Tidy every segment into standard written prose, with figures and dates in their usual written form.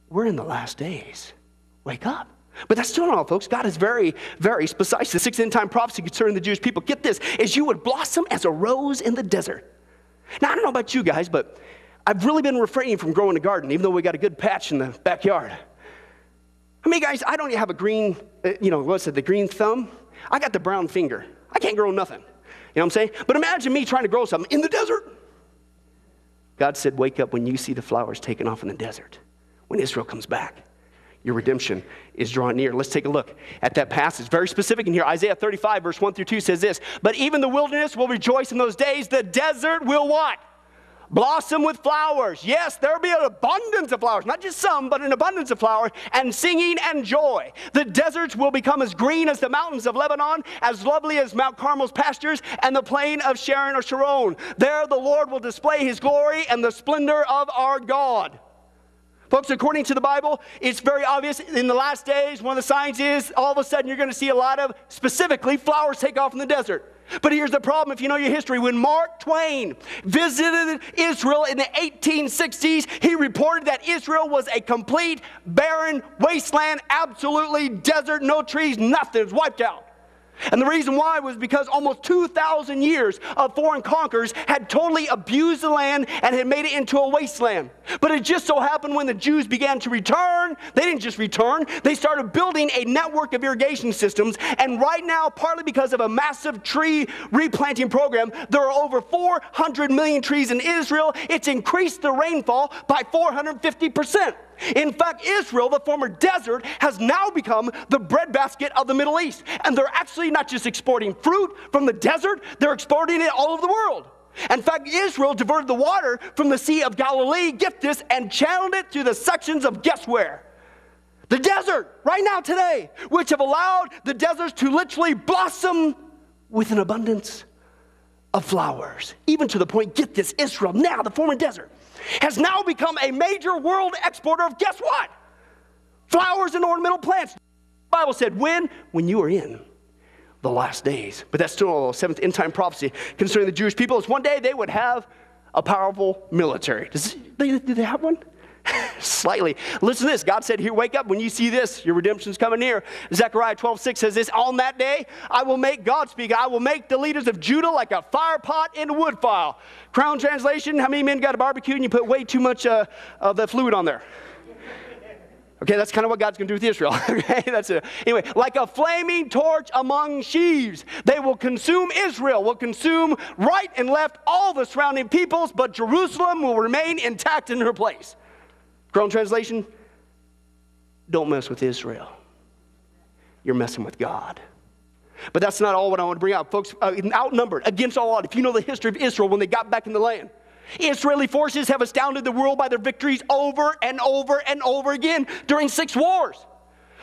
we're in the last days. Wake up. But that's still not all, folks. God is very, very precise. The sixth end-time prophecy concerning the Jewish people, get this, is you would blossom as a rose in the desert. Now, I don't know about you guys, but I've really been refraining from growing a garden, even though we got a good patch in the backyard. I mean, guys, I don't have a green, the green thumb? I got the brown finger. I can't grow nothing. You know what I'm saying? But imagine me trying to grow something in the desert. God said, wake up when you see the flowers taken off in the desert. When Israel comes back, your redemption is drawing near. Let's take a look at that passage. Very specific in here. Isaiah 35, verse 1 through 2 says this, but even the wilderness will rejoice in those days. The desert will what? Blossom with flowers. Yes, there will be an abundance of flowers. Not just some, but an abundance of flowers and singing and joy. The deserts will become as green as the mountains of Lebanon, as lovely as Mount Carmel's pastures and the plain of Sharon or Sharon. There the Lord will display his glory and the splendor of our God. Folks, according to the Bible, it's very obvious in the last days, one of the signs is all of a sudden you're going to see a lot of, specifically, flowers take off in the desert. But here's the problem, if you know your history. When Mark Twain visited Israel in the 1860s, he reported that Israel was a complete, barren wasteland, absolutely desert, no trees, nothing. It was wiped out. And the reason why was because almost 2,000 years of foreign conquerors had totally abused the land and had made it into a wasteland. But it just so happened when the Jews began to return, they didn't just return, they started building a network of irrigation systems. And right now, partly because of a massive tree replanting program, there are over 400 million trees in Israel. It's increased the rainfall by 450%. In fact, Israel, the former desert, has now become the breadbasket of the Middle East. And they're actually not just exporting fruit from the desert, they're exporting it all over the world. In fact, Israel diverted the water from the Sea of Galilee, get this, and channeled it through the sections of guess where? The desert, right now today, which have allowed the deserts to literally blossom with an abundance of flowers. Even to the point, get this, Israel, now the former desert, has now become a major world exporter of guess what? Flowers and ornamental plants. The Bible said, when you are in the last days. But that's still a seventh end-time prophecy concerning the Jewish people. Is one day they would have a powerful military. Do they have one? Slightly. Listen to this. God said, here, wake up. When you see this, your redemption's coming near. Zechariah 12:6 says this, on that day, I will make, God speak, I will make the leaders of Judah like a fire pot in a wood file. Crown translation, how many men got a barbecue and you put way too much of the fluid on there? Okay, that's kind of what God's going to do with Israel. Okay, that's it. Anyway, like a flaming torch among sheaves, they will consume Israel, will consume right and left all the surrounding peoples, but Jerusalem will remain intact in her place. Crown translation, don't mess with Israel. You're messing with God. But that's not all what I want to bring out. Folks, outnumbered, against all odds. If you know the history of Israel when they got back in the land, Israeli forces have astounded the world by their victories over and over and over again during 6 wars.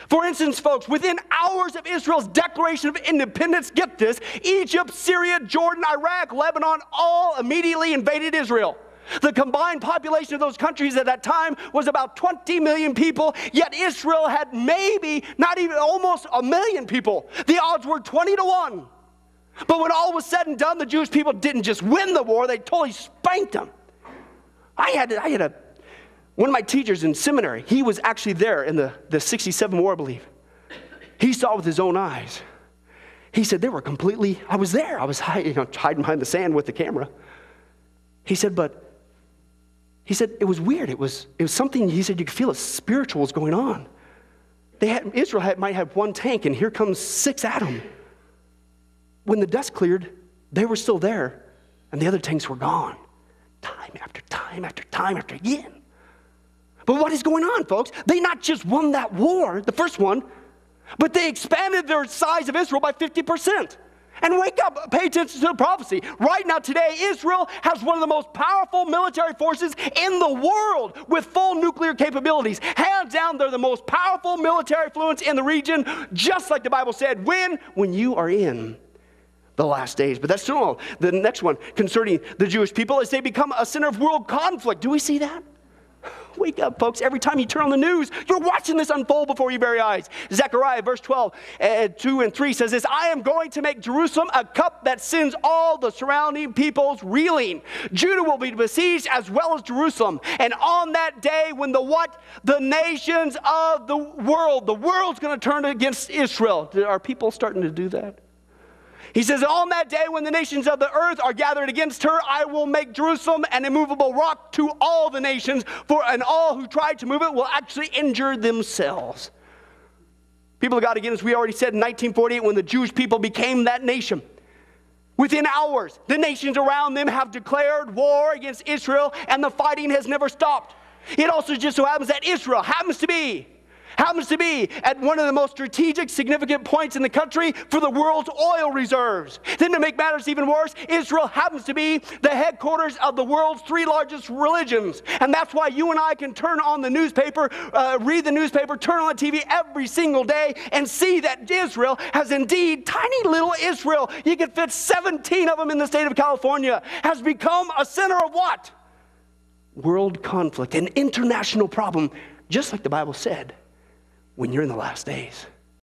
For instance, folks, within hours of Israel's declaration of independence, get this, Egypt, Syria, Jordan, Iraq, Lebanon, all immediately invaded Israel. The combined population of those countries at that time was about 20 million people, yet Israel had maybe, not even, almost 1 million people. The odds were 20 to 1. But when all was said and done, the Jewish people didn't just win the war, they totally spanked them. I had one of my teachers in seminary, he was actually there in the 67 war, I believe. He saw with his own eyes. He said they were completely, I was there. I was hiding behind the sand with the camera. He said, it was weird. It was something, he said, you could feel it spiritual was going on. Israel might have 1 tank, and here comes 6 at them. When the dust cleared, they were still there, and the other tanks were gone. Time after time after time after again. But what is going on, folks? They not just won that war, the first one, but they expanded their size of Israel by 50%. And wake up, pay attention to the prophecy. Right now, today, Israel has one of the most powerful military forces in the world with full nuclear capabilities. Hands down, they're the most powerful military influence in the region, just like the Bible said, when you are in the last days. But that's still all. The next one concerning the Jewish people is they become a center of world conflict. Do we see that? Wake up, folks. Every time you turn on the news, you're watching this unfold before your very eyes. Zechariah, verse 12, 2 and 3 says this, I am going to make Jerusalem a cup that sends all the surrounding peoples reeling. Judah will be besieged as well as Jerusalem. And on that day when the what? The nations of the world's going to turn against Israel. Are people starting to do that? He says, on that day when the nations of the earth are gathered against her, I will make Jerusalem an immovable rock to all the nations, and all who try to move it will actually injure themselves. People of God, again, as we already said in 1948, when the Jewish people became that nation, within hours, the nations around them have declared war against Israel, and the fighting has never stopped. It also just so happens that Israel happens to be at one of the most strategic, significant points in the country for the world's oil reserves. Then to make matters even worse, Israel happens to be the headquarters of the world's 3 largest religions. And that's why you and I can turn on the newspaper, read the newspaper, turn on the TV every single day and see that Israel has indeed, tiny little Israel, you can fit 17 of them in the state of California, has become a center of what? World conflict, an international problem, just like the Bible said. When you're in the last days.